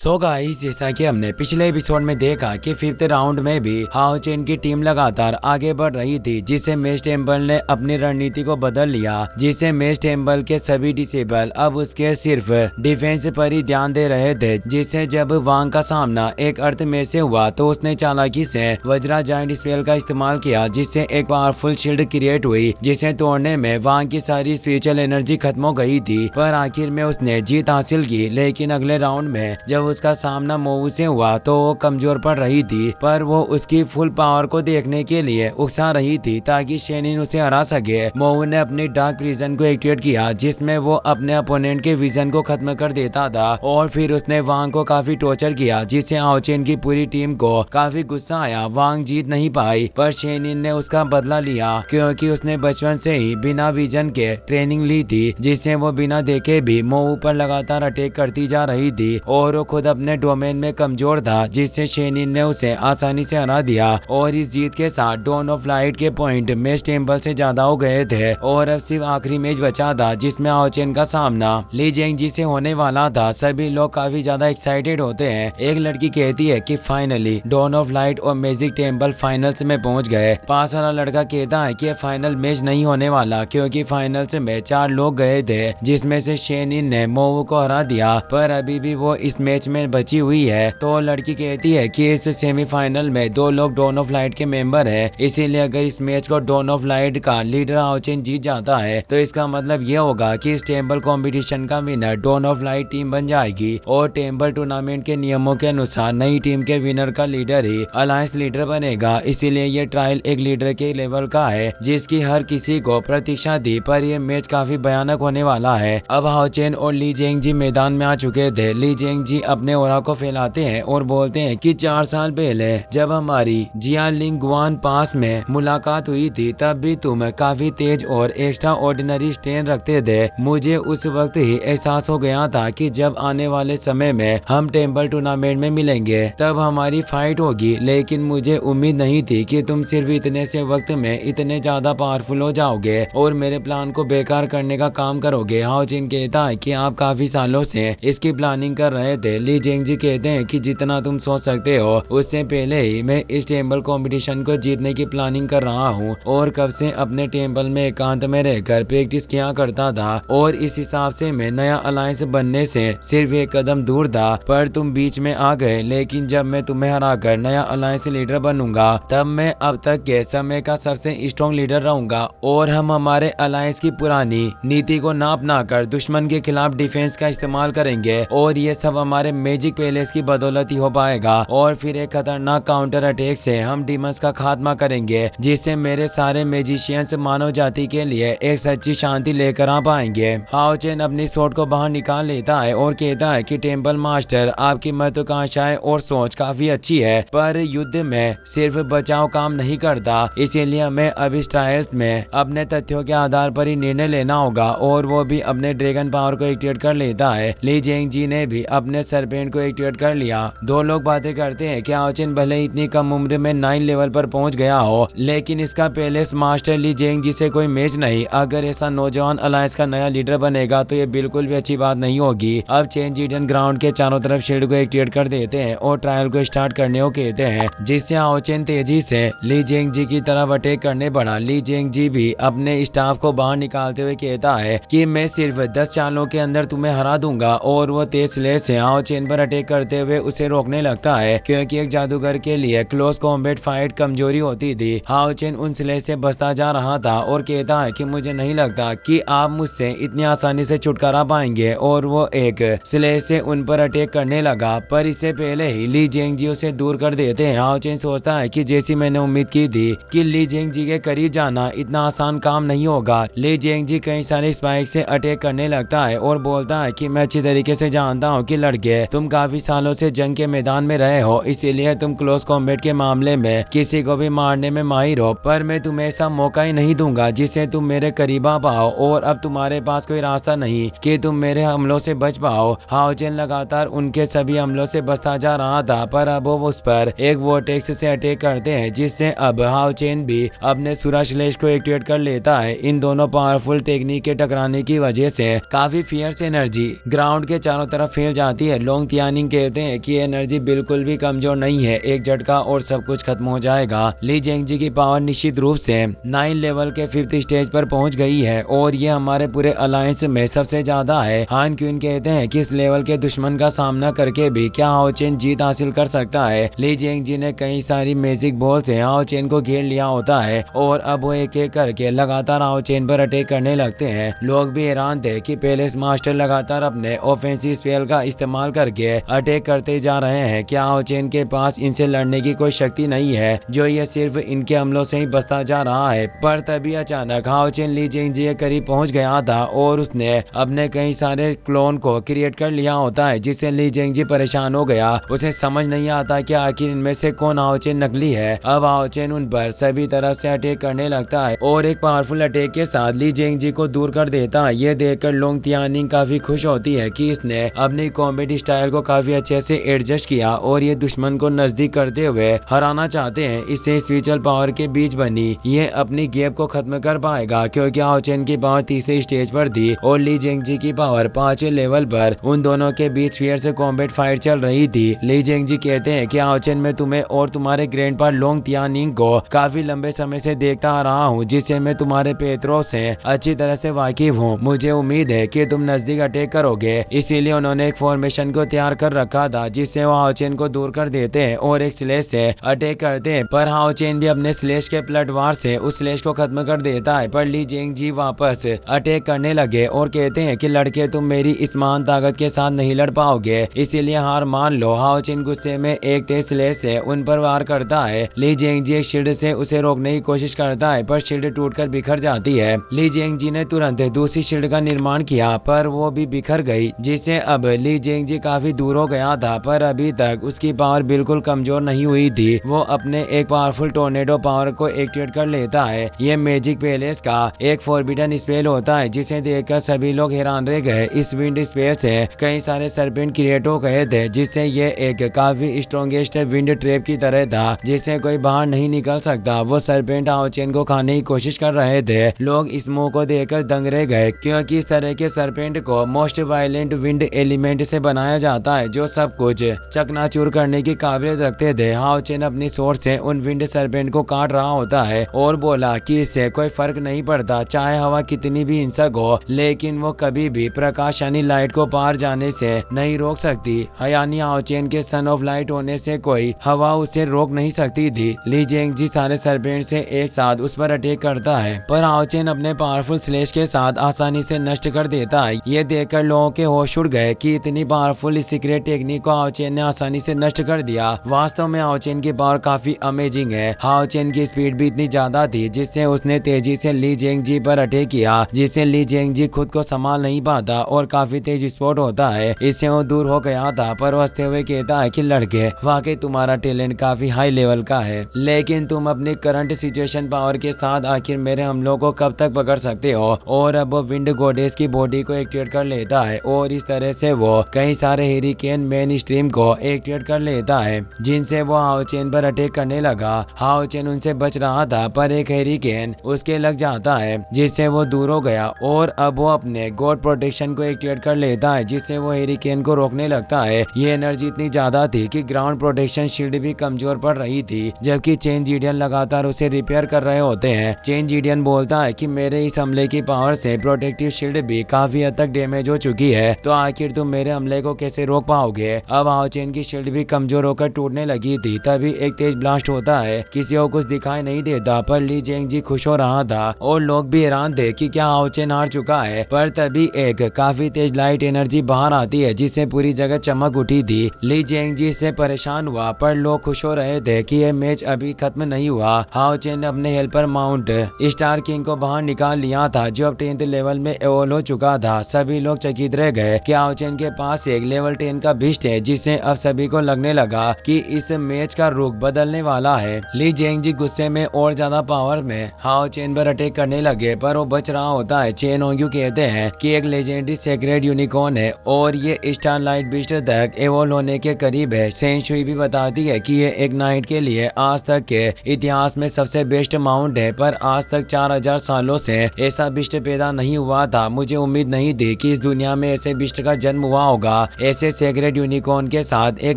So guys, जैसा कि हमने पिछले एपिसोड में देखा कि फिफ्थ राउंड में भी हाओ चेन की टीम लगातार आगे बढ़ रही थी, जिससे मेष टेम्पल ने अपनी रणनीति को बदल लिया, जिससे मेष टेम्पल के सभी डिसेबल अब उसके सिर्फ डिफेंस पर ही ध्यान दे रहे थे। जिससे जब वांग का सामना एक अर्थ में से हुआ तो उसने चालाकी से वज्रा जायंट स्पेल का इस्तेमाल किया, जिससे एक पावरफुल शील्ड क्रिएट हुई, जिसे तोड़ने में वांग की सारी स्पिरिचुअल एनर्जी खत्म हो गई थी। पर आखिर में उसने जीत हासिल की। लेकिन अगले राउंड में जब उसका सामना मोऊ से हुआ तो वो कमजोर पड़ रही थी, पर वो उसकी फुल पावर को देखने के लिए उकसा रही थी ताकि शेनिन उसे हरा सके। मोऊ ने अपनी डार्क प्रिजन को एक्टिवेट किया, जिसमें वो अपने अपोनेंट के विजन को खत्म कर देता था, और फिर उसने वांग को काफी टॉर्चर किया, जिससे हाओ चेन की पूरी टीम को काफी गुस्सा आया। वांग जीत नहीं पाई, पर शेनिन ने उसका बदला लिया, क्योंकि उसने बचपन से ही बिना विजन के ट्रेनिंग ली थी, जिससे वो बिना देखे भी मोऊ पर लगातार अटैक करती जा रही थी, और वो खुद अपने डोमेन में कमजोर था, जिससे शेनिन ने उसे आसानी से हरा दिया। और इस जीत के साथ डॉन ऑफ लाइट के पॉइंट मेष टेम्पल से ज्यादा हो गए थे, और अब सिर्फ आखिरी मैच बचा था, जिसमें हाओ चेन का सामना ली जेंगजी से होने वाला था। सभी लोग काफी ज्यादा एक्साइटेड होते हैं। एक लड़की कहती है कि फाइनली डॉन ऑफ लाइट और मैजिक टेम्पल फाइनल्स में पहुंच गए। पास वाला लड़का कहता है कि फाइनल मैच नहीं होने वाला, क्योंकि फाइनल्स में 4 लोग गए थे, जिसमें से शेनिन ने मोऊ को हरा दिया, पर अभी भी वो इस मैच में बची हुई है। तो लड़की कहती है कि इस सेमीफाइनल में 2 लोग डॉन ऑफ लाइट के मेंबर है, इसीलिए अगर इस मैच को डॉन ऑफ लाइट का लीडर हाओ चेन जीत जाता है तो इसका मतलब ये होगा कि इस टेम्पल कंपटीशन का winner Dawn of Light team बन जाएगी, और टेम्पल टूर्नामेंट के नियमों के अनुसार नई टीम के विनर का लीडर ही अलायंस लीडर बनेगा। इसीलिए ये ट्रायल एक लीडर के लेवल का है, जिसकी हर किसी को प्रतीक्षा थी। पर यह मैच काफी भयानक होने वाला है। अब हाओ चेन और ली जेंगजी मैदान में आ चुके थे। ली जेंगजी अपने ओरा को फैलाते हैं और बोलते हैं कि 4 साल पहले जब हमारी जियालिंगवान पास में मुलाकात हुई थी, तब भी तुम काफी तेज और एक्स्ट्रा ऑर्डिनरी स्ट्रेन रखते थे। मुझे उस वक्त ही एहसास हो गया था कि जब आने वाले समय में हम टेम्पल टूर्नामेंट में मिलेंगे तब हमारी फाइट होगी, लेकिन मुझे उम्मीद नहीं थी कि तुम सिर्फ इतने से वक्त में इतने ज्यादा पावरफुल हो जाओगे और मेरे प्लान को बेकार करने का काम करोगे। हाओ चेन कहता है कि आप काफी सालों से इसकी प्लानिंग कर रहे थे। ली जेंगजी कहते हैं कि जितना तुम सोच सकते हो उससे पहले ही मैं इस टेम्पल कंपटीशन को जीतने की प्लानिंग कर रहा हूँ, और कब से अपने टेम्पल में एकांत में रहकर प्रैक्टिस किया करता था, और इस हिसाब से मैं नया अलायंस बनने से सिर्फ एक कदम दूर था। पर तुम बीच में आ गए, लेकिन जब मैं तुम्हें हराकर नया अलायंस लीडर बनूंगा तब मैं अब तक के समय का सबसे स्ट्रॉन्ग लीडर रहूंगा, और हम हमारे अलायंस की पुरानी नीति को ना अपनाकर दुश्मन के खिलाफ डिफेंस का इस्तेमाल करेंगे, और ये सब हमारे मैजिक पैलेस की बदौलत ही हो पाएगा। और फिर एक खतरनाक काउंटर अटैक से हम डीमंस का खात्मा करेंगे, जिससे मेरे सारे मैजिशियंस मानव जाति के लिए एक सच्ची शांति लेकर आ पाएंगे। हाओ चेन अपनी सोट को बाहर निकाल लेता है और कहता है कि टेम्पल मास्टर, आपकी महत्वाकांक्षाएं और सोच काफी अच्छी है, पर युद्ध में सिर्फ बचाव काम नहीं करता, इसीलिए हमें अब इस ट्रायल्स में अपने तथ्यों के आधार पर ही निर्णय लेना होगा। और वो भी अपने ड्रैगन पावर को एक्टिवेट कर लेता है। ली जेंगजी ने भी अपने सरपेंट को एक्टिवेट कर लिया। 2 लोग बातें करते हैं कि हाओ चेन भले इतनी कम उम्र में 9 लेवल पर पहुंच गया हो, लेकिन इसका पैलेस मास्टर ली जेंगजी से कोई मैच नहीं। अगर ऐसा नौजवान अलायंस का नया लीडर बनेगा तो ये बिल्कुल भी अच्छी बात नहीं होगी। अब चेन जीडन ग्राउंड के चारों तरफ शील्ड को एक्टिवेट कर देते हैं और ट्रायल को स्टार्ट करने को कहते हैं, जिससे हाओ चेन तेजी से ली जेंगजी की तरफ अटैक करने बढ़ा। ली जेंगजी भी अपने स्टाफ को बाहर निकालते हुए कहता है कि मैं सिर्फ 10 चालों के अंदर तुम्हें हरा दूंगा, और वो तेज स्लेज से हाओ चेन पर अटैक करते हुए उसे रोकने लगता है, क्योंकि एक जादूगर के लिए क्लोज कॉम्बैट फाइट कमजोरी होती थी। हाओ चेन उन स्लेज से बचता जा रहा था और कहता है कि मुझे नहीं लगता कि आप मुझसे इतनी आसानी से छुटकारा पाएंगे, और वो एक स्लेज से उन पर अटैक करने लगा, पर इससे पहले ही ली जेंगजी उसे दूर कर देते हैं। हाओ चेन सोचता है कि जैसी मैंने उम्मीद की थी कि ली जेंगजी के करीब जाना इतना आसान काम नहीं होगा। ली जेंगजी कई सारे स्पाइक से अटैक करने लगता है और बोलता है कि मैं अच्छी तरीके से जानता हूँ कि लड़के, तुम काफी सालों से जंग के मैदान में रहे हो, इसीलिए तुम क्लोज कॉम्बैट के मामले में किसी को भी मारने में माहिर हो, पर मैं तुम्हें ऐसा मौका ही नहीं दूंगा जिससे तुम मेरे करीब आ पाओ, और अब तुम्हारे पास कोई रास्ता नहीं कि तुम मेरे हमलों से बच पाओ। हाओ चेन लगातार उनके सभी हमलों से बचता जा रहा था, पर अब वो उस पर एक वोर्टेक्स से अटैक करते हैं, जिससे अब हाओ चेन भी अपने सुराश्लेष को एक्टिवेट कर लेता है। इन दोनों पावरफुल टेक्निक के टकराने की वजह से काफी फियर्स एनर्जी ग्राउंड के चारों तरफ फैल जाती है। लोंग तियानिंग कहते हैं कि एनर्जी बिल्कुल भी कमजोर नहीं है, एक झटका और सब कुछ खत्म हो जाएगा। ली जेंगजी की पावर निश्चित रूप से 9 लेवल के 5th स्टेज पर पहुंच गई है और ये हमारे पूरे अलायंस में सबसे ज्यादा है। हान क्यून कहते हैं कि इस लेवल के दुश्मन का सामना करके भी क्या हाओ चेन जीत हासिल कर सकता है। ली जेंगजी ने कई सारी मैजिक बॉल से हाओ चेन को घेर लिया होता है और अब वो एक एक करके लगातार हाओ चेन पर अटैक करने लगते हैं। लोग भी हैरान थे कि पैलेस मास्टर लगातार अपने ऑफेंसिव स्पेल का इस्तेमाल करके अटैक करते जा रहे हैं। क्या हाओ चेन के पास इनसे लड़ने की कोई शक्ति नहीं है, जो ये सिर्फ इनके हमलों से ही बचता जा रहा है। पर तभी अचानक हाओ चेन ली जेंगजी के करीब पहुंच गया था और उसने अपने कई सारे क्लोन को क्रिएट कर लिया होता है, जिससे ली जेंगजी परेशान हो गया। उसे समझ नहीं आता कि आखिर इनमें से कौन हाओ चेन नकली है। अब हाओ चेन उन पर सभी तरफ से अटैक करने लगता है और एक पावरफुल अटैक के साथ ली जेंगजी को दूर कर देता है। ये देखकर लोंग तियानिंग काफी खुश होती है कि इसने अपनी कॉम्बैट स्टाइल को काफी अच्छे से एडजस्ट किया और ये दुश्मन को नजदीक करते हुए हराना चाहते हैं। इससे स्पिरिचुअल पावर के बीच बनी ये अपनी गैप को खत्म कर पाएगा, क्योंकि हाओ चेन की पावर तीसरे स्टेज पर थी और ली जेंगजी की पावर 5वें लेवल पर। उन दोनों के बीच फिर से कॉम्बैट फाइट चल रही थी। ली जेंगजी कहते हैं कि हाओ चेन, मैं तुम्हें और तुम्हारे ग्रैंडपा लोंग तियानिंग को काफी लंबे समय से देखता आ रहा हूँ, जिससे मैं तुम्हारे पेत्रों से अच्छी तरह से वाकिफ हूँ। मुझे उम्मीद है कि तुम नजदीक अटैक करोगे, इसीलिए उन्होंने एक फॉर्मेशन को तैयार कर रखा था, जिससे वो हाओ चेन को दूर कर देते हैं और एक स्लेश से अटैक करते हैं। पर हाओ चेन भी अपने स्लेश के पलटवार से उस स्लेश को खत्म कर देता है। पर ली जेंगजी वापस अटैक करने लगे और कहते हैं कि लड़के, तुम मेरी इस महान ताकत के साथ नहीं लड़ पाओगे, इसीलिए हार मान लो। हाओ चेन गुस्से में एक तेज स्लेश से उन पर वार करता है। ली जेंगजी एक शील्ड से उसे रोकने की कोशिश करता है, पर शील्ड टूटकर बिखर जाती है। ली जेंगजी ने तुरंत दूसरी शील्ड का निर्माण किया, पर वो भी बिखर गई, जिससे अब ली जेंगजी काफी दूर हो गया था। पर अभी तक उसकी पावर बिल्कुल कमजोर नहीं हुई थी। वो अपने एक पावरफुल टोर्नेडो पावर को एक्टिवेट कर लेता है। ये मैजिक पैलेस का एक फॉरबिडन स्पेल होता है, जिसे देखकर सभी लोग हैरान रह गए। इस विंड स्पेल से कई सारे सरपेंट क्रिएट हो गए थे, जिससे ये एक काफी स्ट्रॉन्गेस्ट विंड ट्रैप की तरह था, जिससे कोई बाहर नहीं निकल सकता। वो सरपेंट हाओ चेन को खाने की कोशिश कर रहे थे। लोग इस मुंह को देखकर दंग रह गए, क्योंकि इस तरह के सरपेंट को मोस्ट वायलेंट विंड एलिमेंट से बनाया जाता है, जो सब कुछ चकनाचूर करने की काबिलियत रखते थे। हाओ चेन अपनी सोर्स से उन विंड सरपेंट को काट रहा होता है और बोला कि इससे कोई फर्क नहीं पड़ता, चाहे हवा कितनी भी हिंसक हो, लेकिन वो कभी भी प्रकाश यानी लाइट को पार जाने से नहीं रोक सकती। यानी हाओ चेन के सन ऑफ लाइट होने से कोई हवा उसे रोक नहीं सकती थी। ली जेंगजी सारे सरपेंट से एक साथ उस पर अटैक करता है, पर हाओ चेन अपने पावरफुल स्लेश के साथ आसानी से नष्ट कर देता है। ये देखकर लोगों के होश उड़ गए कि इतनी पावरफुल सीक्रेट टेक्निक को हाओ चेन ने आसानी से नष्ट कर दिया। वास्तव में हाओ चेन की पावर काफी अमेजिंग है। हाओ चेन की स्पीड भी इतनी ज्यादा थी, जिससे उसने तेजी से ली जेंगजी पर अटैक किया, जिससे ली जेंगजी खुद को संभाल नहीं पाता और काफी तेज स्पॉट होता है। इससे वो दूर हो गया था, पर वो हंसते हुए कहता है कि लड़के, वाकई तुम्हारा टैलेंट काफी हाई लेवल का है, लेकिन तुम अपनी करंट सिचुएशन पावर के साथ आखिर मेरे हमलों को कब तक पकड़ सकते हो। और अब वो विंड गॉडेस की बॉडी को एक्टिवेट कर लेता है और इस तरह से वो कई सारे हेरिकेन मेन स्ट्रीम को एक्टिवेट कर लेता है, जिनसे वो हाओ चेन पर अटैक करने लगा। हाओ चेन उनसे बच रहा था, पर एक हेरिकेन उसके लग जाता है, जिससे वो दूर हो गया और अब वो अपने गॉड प्रोटेक्शन को एक्टिवेट कर लेता है, जिससे वो हेरिकेन को रोकने लगता है। ये एनर्जी इतनी ज्यादा थी कि ग्राउंड प्रोटेक्शन शील्ड भी कमजोर पड़ रही थी, जबकि चेन जीडियन लगातार उसे रिपेयर कर रहे होते हैं। चेन जीडियन बोलता है कि मेरे इस हमले की पावर से प्रोटेक्टिव शील्ड भी काफी हद तक डैमेज हो चुकी है, तो आखिर तुम मेरे हमले को कैसे रोक पाओगे। अब हाओ चेन की शील्ड भी कमजोर होकर टूटने लगी थी। तभी एक तेज ब्लास्ट होता है, किसी को कुछ दिखाई नहीं देता, पर ली जेंगजी खुश हो रहा था और लोग भी हैरान थे कि क्या हाओ चेन हार चुका है। पर तभी एक काफी तेज लाइट एनर्जी बाहर आती है, जिससे पूरी जगह चमक उठी थी। ली जेंगजी से परेशान हुआ, पर लोग खुश हो रहे थे कि यह मैच अभी खत्म नहीं हुआ। हाओ चेन ने अपने हेल्पर माउंट स्टार किंग को बाहर निकाल लिया था, जो अब 10th लेवल में एवोल्व हो चुका था। सभी लोग चकित रह गए कि हाओ चेन के पास एक लेवल 10 का बीस्ट है, जिससे अब सभी को लगने लगा कि इस मैच का रुख बदलने वाला है। ली जेंगजी गुस्से में और ज्यादा पावर में हाओ चेन पर अटैक करने लगे, पर वो बच रहा होता है। चेन ओंग्यू कहते हैं कि एक लेजेंडरी सेक्रेट यूनिकॉर्न है और ये स्टार लाइट बीस्ट तक एवोल्व होने के करीब है। सेन शुई भी बताती है कि ये एक नाइट के लिए आज तक के इतिहास में सबसे बेस्ट माउंट है, पर आज तक 4000 सालों से ऐसा बिस्ट पैदा नहीं हुआ था। मुझे उम्मीद नहीं थी कि इस दुनिया में ऐसे बिस्ट का जन्म हुआ होगा। ऐसे सेक्रेट यूनिकॉर्न के साथ एक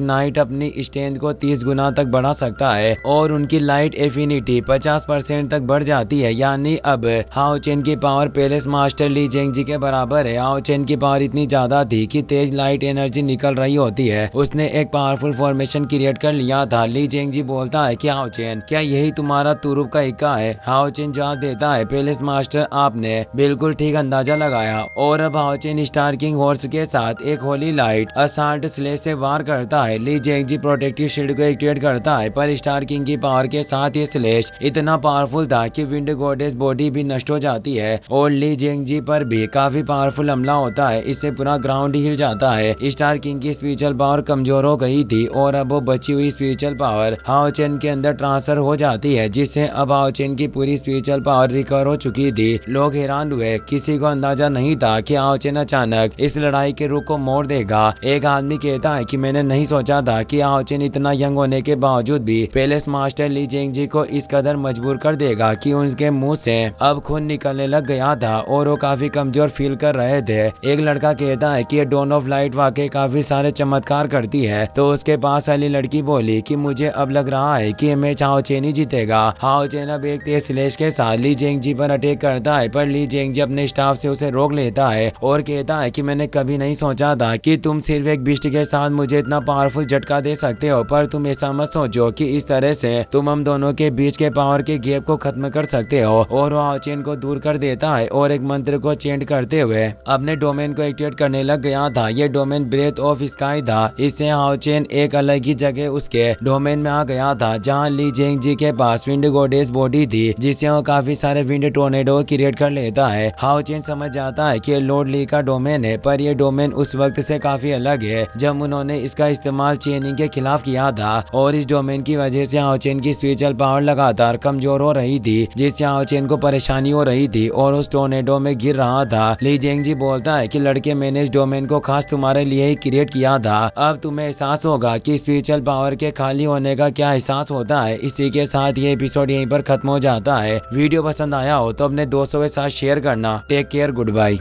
नाइट अपनी स्ट्रेंथ को 30 गुना तक बढ़ा सकता है और उनकी लाइट एफिनिटी 50% तक बढ़ जाती है। यानी अब हाओ चेन की पावर पैलेस मास्टर ली जेंगजी के बराबर है। हाओ चेन की पावर इतनी ज्यादा थी कि तेज लाइट एनर्जी निकल रही होती है। उसने एक पावरफुल फॉर्मेशन क्रिएट कर लिया था। ली जेंगजी बोलता है कि हाओ चेन, क्या यही तुम्हारा तुरुप का इक्का है? हाओ चेन जवाब देता है, पैलेस मास्टर, आपने बिल्कुल ठीक अंदाजा लगाया। और अब हाओ चेन स्टार किंग हॉर्स के साथ एक होली लाइट असाल्ट स्लेश से वार करता है। ली जेंगजी प्रोटेक्टिव शील्ड को एक्टिवेट करता है, पर स्टार किंग की पावर के साथ ये स्लेश इतना पावरफुल था कि विंड गॉडेस बॉडी भी नष्ट हो जाती है और ली जेंगजी पर भी काफी पावरफुल हमला होता है। इससे पूरा ग्राउंड हिल जाता है। स्टार किंग की स्पिरिचुअल पावर कमजोर हो गई थी और अब वो बची हुई स्पिरिचुअल पावर हाओ चेन के अंदर ट्रांसफर हो जाती है, जिससे अब हाओ चेन की पूरी स्पिरिचुअल पावर रिकवर हो चुकी थी। लोग हैरान हुए, किसी को अंदाजा नहीं था कि हाओ चेन अचानक इस लड़ाई के रुख को मोड़ देगा। एक आदमी कहता है कि मैंने नहीं सोचा था कि हाओ चेन इतना यंग होने के बावजूद भी पैलेस मास्टर ली जेंगजी को इस कदर मजबूर कर देगा कि उनके मुंह से अब खून निकलने लग गया था और वो काफी कमजोर फील कर रहे थे। एक लड़का कहता है कि ये डॉन ऑफ लाइट वाकई काफी सारे चमत्कार करती है। तो उसके पास वाली लड़की बोली कि मुझे अब लग रहा है कि मैच हाओ चेन ही जीतेगा। हाओ चेन अब एक तेज स्लेश के साथ ली जेंगजी पर अटैक करता है, पर ली जेंगजी अपने स्टाफ से उसे रोक लेता है और कहता है कि मैंने कभी नहीं सोचा था कि तुम सिर्फ एक बिस्ट के साथ मुझे इतना पावरफुल झटका दे सकते हो, पर तुम ऐसा मत सोचो कि इस तरह से तुम हम दोनों के बीच के पावर के गैप को खत्म कर सकते हो। और वो हाओ चेन को दूर कर देता है और एक मंत्र को चेंट करते हुए अपने डोमेन को एक्टिवेट करने लग गया था। ये डोमेन ब्रेथ ऑफ स्काई था। इससे हाओ चेन एक अलग ही जगह उसके डोमेन में आ गया था, जहाँ ली जेंगजी के पास विंड गॉडेस बॉडी थी, जिससे वो काफी सारे विंड टोर्नेडो क्रिएट कर लेता है। हाओ चेन समझ जाता है कि लॉर्ड ली का डोमेन है, पर यह डोमेन उस वक्त से काफी अलग है जब उन्होंने इसका इस्तेमाल चेनिंग के खिलाफ किया था। और इस डोमेन की वजह से हाओ चेन की स्पिरिचुअल पावर लगातार कमजोर हो रही थी, जिससे हाओ चेन को परेशानी हो रही थी और उस टोर्नेडो में गिर रहा था। ली जेंगजी बोलता है कि लड़के, मैंने इस डोमेन को खास तुम्हारे लिए ही क्रिएट किया था। अब तुम्हें एहसास होगा कि स्पिरिचुअल पावर के खाली होने का क्या एहसास होता है। इसी के साथ ये एपिसोड यहीं पर खत्म हो जाता है। वीडियो पसंद आया हो तो अपने दोस्तों के साथ शेयर करना। Take care, good bye.